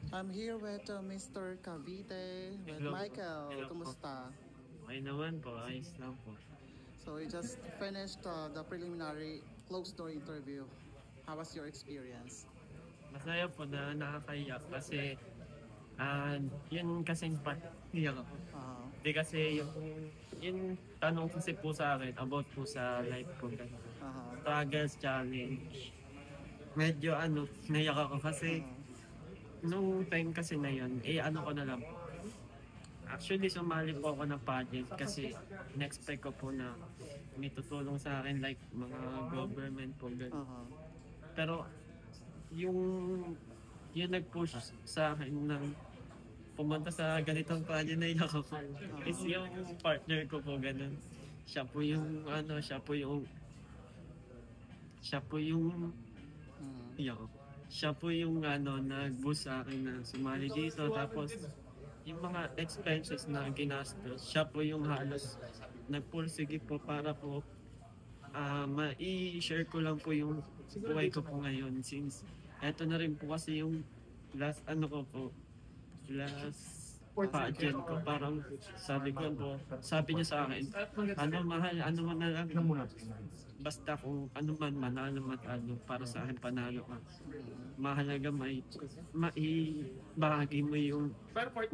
I'm here with Mr. Cavite, with Hello po. Michael. Hello po. Kumusta? Okay naman po. Ayos lang po. So we just finished the preliminary closed door interview. How was your experience? Masaya po na nakakaiyak kasi yun kasing part. Iyak ako. Uh, Hindi kasi yung tanong kasi po sa akin about po sa life ko. Ganun. uh-huh. Struggles, challenge. Medyo naiyak ako kasi Uh-huh. nung time kasi na yun, ano ko na lang. Actually, sumali po ako ng pageant kasi in-expect ko po na may tutulong sa akin like mga government po. Ganun. Uh-huh. Pero yung yung nag-push sa akin ng pumunta sa ganitong pageant na ako is yung partner ko po ganun. Siya po yung siya po yung Mm. iyak ako. Siya po yung nag-boost sa akin na sumali dito tapos yung mga expenses na ginastos, siya po yung halos nagpursige po para po ma-i-share ko lang po yung buhay ko po ngayon since eto na rin po kasi yung last last pageant ko parang sabi niya sa akin mahal mo na lang basta kung ano man manalo para sa akin panalo ka mahalaga bahagi mo yung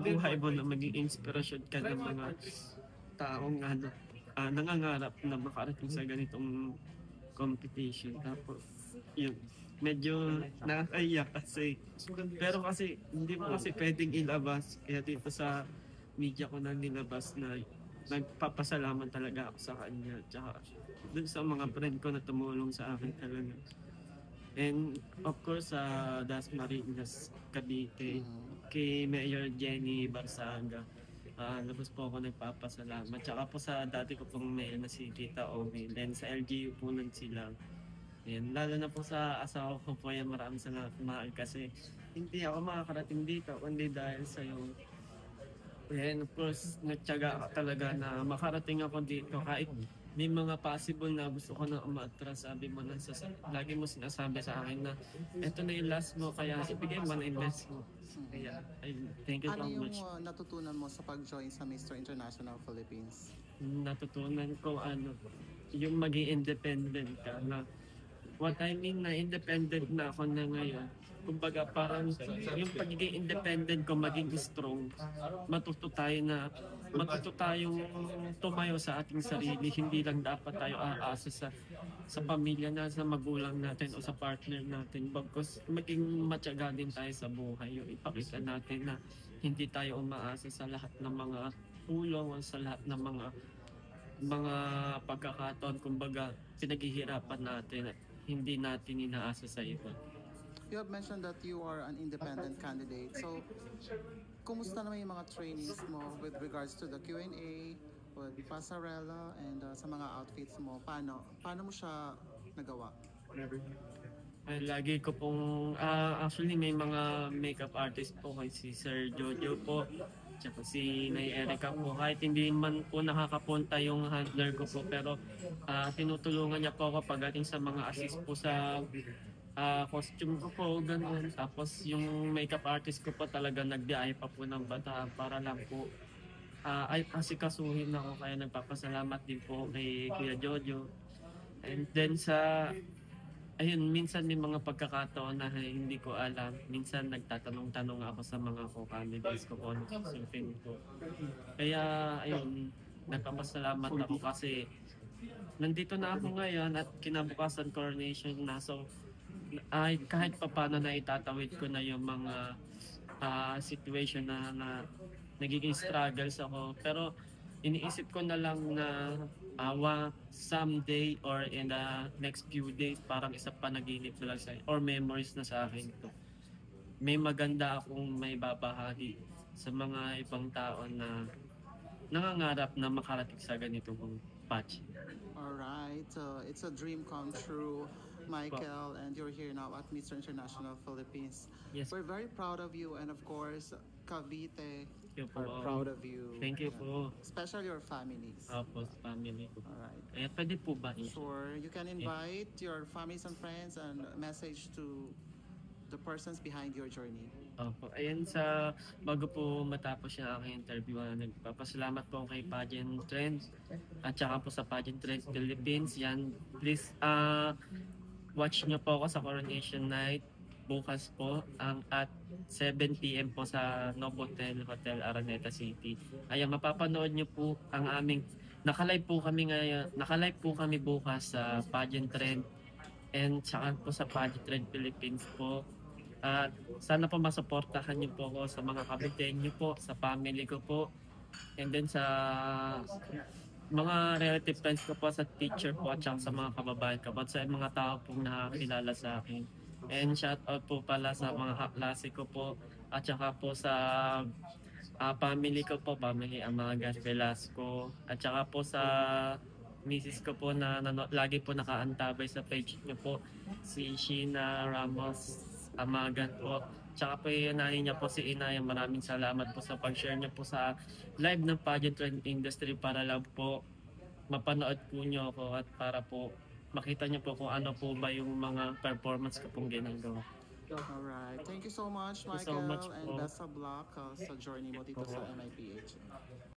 buhay mo na maging inspirasyon ka ng mga taong nangangarap na makarating sa ganitong competition. Tapos, yun, medyo nakakaiyak kasi, pero kasi, hindi mo kasi pwedeng ilabas. Kaya dito sa media ko na nilabas na nagpapasalamat talaga ako sa kanya. Tsaka, dun sa mga friend ko na tumulong sa akin talaga. And of course, sa Dasmariñas, Cavite, kay Mayor Jenny Barsaga. Labas po ako nagpapasalamat. Tsaka po sa dati ko pong mayor na si Tita Omi. Then sa LGU po nun sila. Yan. Lalo na po sa asawa ko po yan. Maraming salamat mahal kasi hindi ako makakarating dito kundi dahil sa iyo. And of course, nagtyaga ka talaga na makarating ako dito kahit may mga possible na gusto ko na umatras. Sabi mo na lagi mo sinasabi sa akin na eto na yung last mo kaya ibigay mo na invest mo. Kaya thank you Ano so yung much. natutunan mo sa pag-join sa Mr. International Philippines? Natutunan ko yung maging independent ka na what I mean na independent na ako na ngayon. Kumbaga parang yung pagiging independent ko maging strong. Matuto tayong tumayo sa ating sarili. Hindi lang dapat tayo aasa sa pamilya na sa magulang natin o sa partner natin. Bagkus maging matyaga din tayo sa buhay. Yung ipakita natin na hindi tayo umaasa sa lahat ng mga tulong o sa lahat ng mga pagkakataon, kumbaga, pinaghihirapan natin at hindi natin inaasa sa iba. You have mentioned that you are an independent candidate. So, kumusta naman yung mga trainings mo with regards to the Q&A, with pasarela, and sa mga outfits mo? Paano mo siya nagawa? Lagi ko pong, actually may mga makeup artist po kay si Sir Jojo po, tsaka si Nay Erica po. Kahit hindi man po nakakapunta yung handler ko po, pero tinutulungan niya po ako pagdating sa mga assist po sa costume ko po, ganun. Tapos yung makeup artist ko po talaga nagbiyahe pa po ng bata para lang po ay asikasuhin ako. Kaya nagpapasalamat din po kay Kuya Jojo. And then ayun, minsan may mga pagkakataon na hindi ko alam. Minsan nagtatanong-tanong ako sa mga co-candidates ko kung ano susunod ko. Kaya, ayun, nagpapasalamat ako kasi nandito na ako ngayon at kinabukasan coronation na. So, ay, kahit pa paano na itatawid ko na yung mga situation na nagiging struggles ako. Pero iniisip ko na lang na someday or in the next few days parang isa pa naginip na lang or memories na sa akin to. May maganda akong may babahagi sa mga ibang tao na nangangarap na makarating sa ganitong patch. Alright, it's a dream come true, Michael, and you're here now at Mr. International Philippines. Yes. We're very proud of you, and of course, Cavite Thank you are po. proud of you. Thank you po. Especially your families. Opo, sa family ko. Alright. Pwede po ba? Sure, you can invite your families and friends and message to the persons behind your journey. Opo. Ayan bago po matapos yung aking interview, nagpapasalamat po kay Pageant Trend at saka po sa Pageant Trend Philippines. Yan, please watch nyo po ako sa Coronation Night bukas po at 7 p.m. po sa Novotel Hotel Araneta City. Ayan, mapapanood nyo po ang aming nakalive po kami bukas sa Pageant Trend and saka po sa Pageant Trend Philippines po. At sana po masuportahan niyo po ako sa mga kapiteng niyo po, sa family ko po, and then sa mga relative friends ko po, sa teacher po, at saka sa mga kababayan ko, at sa mga tao pong nakakilala sa akin. And shout out po pala sa mga kaklase ko po, at saka po sa family ko po, family Amagas Velasco, at saka po sa misis ko po na lagi po nakaantabay sa page niyo po, si Sheena Ramos Amagan po. Tsaka po yung nanay niya po si Inay. Maraming salamat po sa pag-share niya po sa live ng pageant trend industry para lang po mapanood po niyo ako at para po makita niyo po kung ano po ba yung mga performance ko pong ginagawa. Alright. Thank you so much, Thank you so Michael, much and po. best of luck sa journey mo dito sa MIPH.